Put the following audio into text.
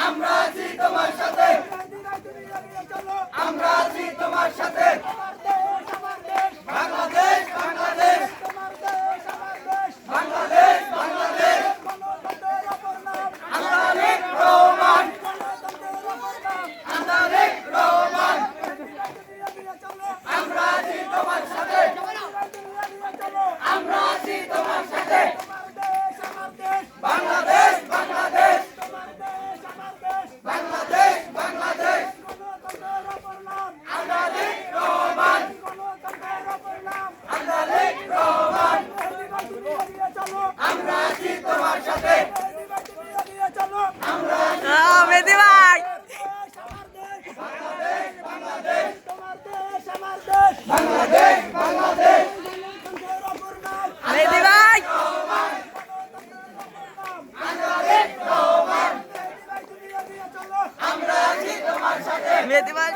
আমরা আছি তোমার সাথে, আমরা আছি তোমার সাথে। বাংলাদেশ বাংলাদেশ বাংলাদেশ বাংলাদেশ আমরা তারেক রহমান, আমরা তারেক রহমান। আমরা আছি তোমার সাথে, আমরা আছি তোমার সাথে। বাংলাদেশ বাংলাদেশ বাংলাদেশ বাংলাদেশ আমরা তারেক রহমান, আমরা তারেক রহমান। আমরা আছি তোমার সাথে, আমরা মেহেদী ভাই বাংলাদেশ বাংলাদেশ বাংলাদেশ বাংলাদেশ মেহেদী ভাই আমরা তারেক রহমান। আমরা আছি তোমার সাথে। মেহেদী ভাই